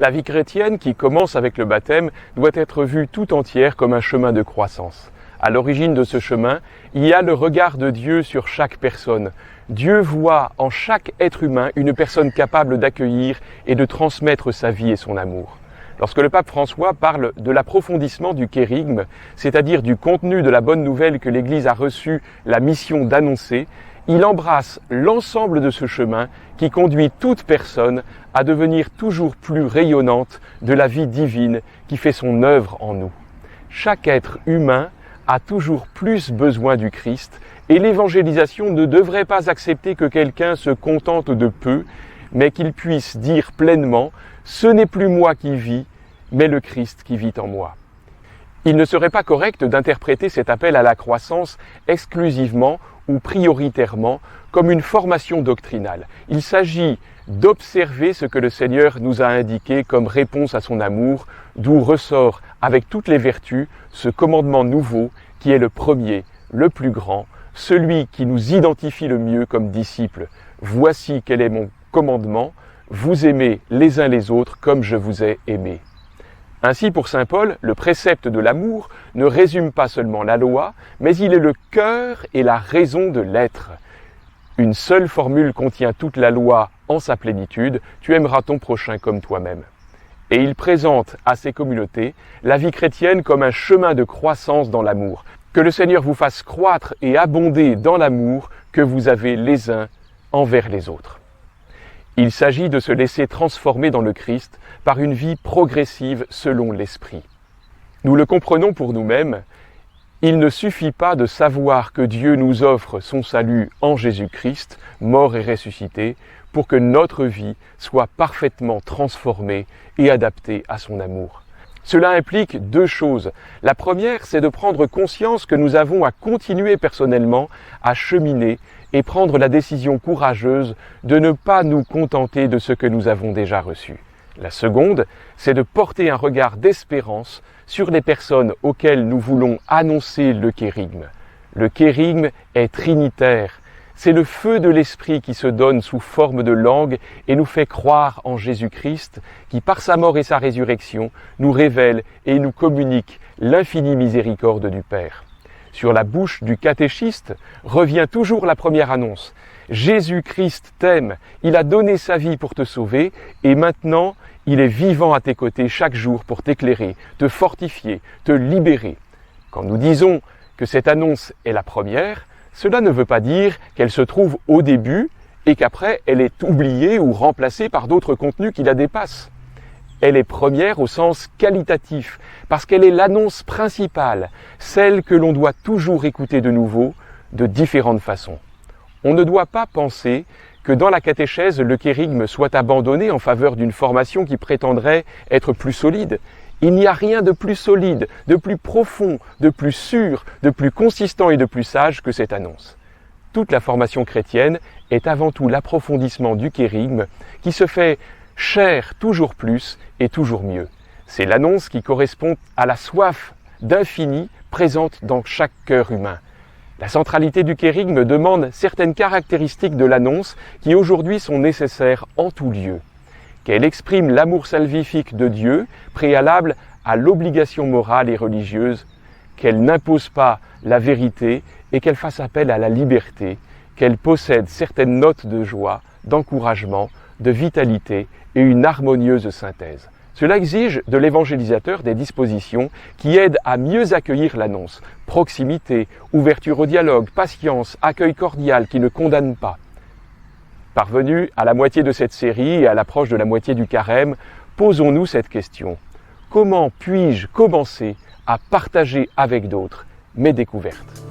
La vie chrétienne, qui commence avec le baptême, doit être vue tout entière comme un chemin de croissance. À l'origine de ce chemin, il y a le regard de Dieu sur chaque personne. Dieu voit en chaque être humain une personne capable d'accueillir et de transmettre sa vie et son amour. Lorsque le pape François parle de l'approfondissement du kérygme, c'est-à-dire du contenu de la bonne nouvelle que l'Église a reçu la mission d'annoncer, il embrasse l'ensemble de ce chemin qui conduit toute personne à devenir toujours plus rayonnante de la vie divine qui fait son œuvre en nous. Chaque être humain a toujours plus besoin du Christ et l'évangélisation ne devrait pas accepter que quelqu'un se contente de peu, mais qu'il puisse dire pleinement « Ce n'est plus moi qui vis, mais le Christ qui vit en moi ». Il ne serait pas correct d'interpréter cet appel à la croissance exclusivement ou prioritairement comme une formation doctrinale. Il s'agit d'observer ce que le Seigneur nous a indiqué comme réponse à son amour, d'où ressort avec toutes les vertus ce commandement nouveau qui est le premier, le plus grand, celui qui nous identifie le mieux comme disciples. Voici quel est mon commandement, vous aimez les uns les autres comme je vous ai aimés. Ainsi, pour saint Paul, le précepte de l'amour ne résume pas seulement la loi, mais il est le cœur et la raison de l'être. Une seule formule contient toute la loi en sa plénitude, tu aimeras ton prochain comme toi-même. Et il présente à ses communautés la vie chrétienne comme un chemin de croissance dans l'amour. Que le Seigneur vous fasse croître et abonder dans l'amour que vous avez les uns envers les autres. Il s'agit de se laisser transformer dans le Christ par une vie progressive selon l'Esprit. Nous le comprenons pour nous-mêmes, il ne suffit pas de savoir que Dieu nous offre son salut en Jésus-Christ, mort et ressuscité, pour que notre vie soit parfaitement transformée et adaptée à son amour. Cela implique deux choses. La première, c'est de prendre conscience que nous avons à continuer personnellement à cheminer et prendre la décision courageuse de ne pas nous contenter de ce que nous avons déjà reçu. La seconde, c'est de porter un regard d'espérance sur les personnes auxquelles nous voulons annoncer le kérygme. Le kérygme est trinitaire. C'est le feu de l'Esprit qui se donne sous forme de langue et nous fait croire en Jésus-Christ qui, par sa mort et sa résurrection, nous révèle et nous communique l'infinie miséricorde du Père. Sur la bouche du catéchiste revient toujours la première annonce. Jésus-Christ t'aime, il a donné sa vie pour te sauver et maintenant il est vivant à tes côtés chaque jour pour t'éclairer, te fortifier, te libérer. Quand nous disons que cette annonce est la première, cela ne veut pas dire qu'elle se trouve au début et qu'après elle est oubliée ou remplacée par d'autres contenus qui la dépassent. Elle est première au sens qualitatif, parce qu'elle est l'annonce principale, celle que l'on doit toujours écouter de nouveau, de différentes façons. On ne doit pas penser que dans la catéchèse, le kérygme soit abandonné en faveur d'une formation qui prétendrait être plus solide. Il n'y a rien de plus solide, de plus profond, de plus sûr, de plus consistant et de plus sage que cette annonce. Toute la formation chrétienne est avant tout l'approfondissement du kérygme qui se fait cher toujours plus et toujours mieux. C'est l'annonce qui correspond à la soif d'infini présente dans chaque cœur humain. La centralité du kérygme demande certaines caractéristiques de l'annonce qui aujourd'hui sont nécessaires en tout lieu. Qu'elle exprime l'amour salvifique de Dieu, préalable à l'obligation morale et religieuse, qu'elle n'impose pas la vérité et qu'elle fasse appel à la liberté, qu'elle possède certaines notes de joie, d'encouragement, de vitalité et une harmonieuse synthèse. Cela exige de l'évangélisateur des dispositions qui aident à mieux accueillir l'annonce. Proximité, ouverture au dialogue, patience, accueil cordial qui ne condamne pas. Parvenus à la moitié de cette série et à l'approche de la moitié du carême, posons-nous cette question. Comment puis-je commencer à partager avec d'autres mes découvertes ?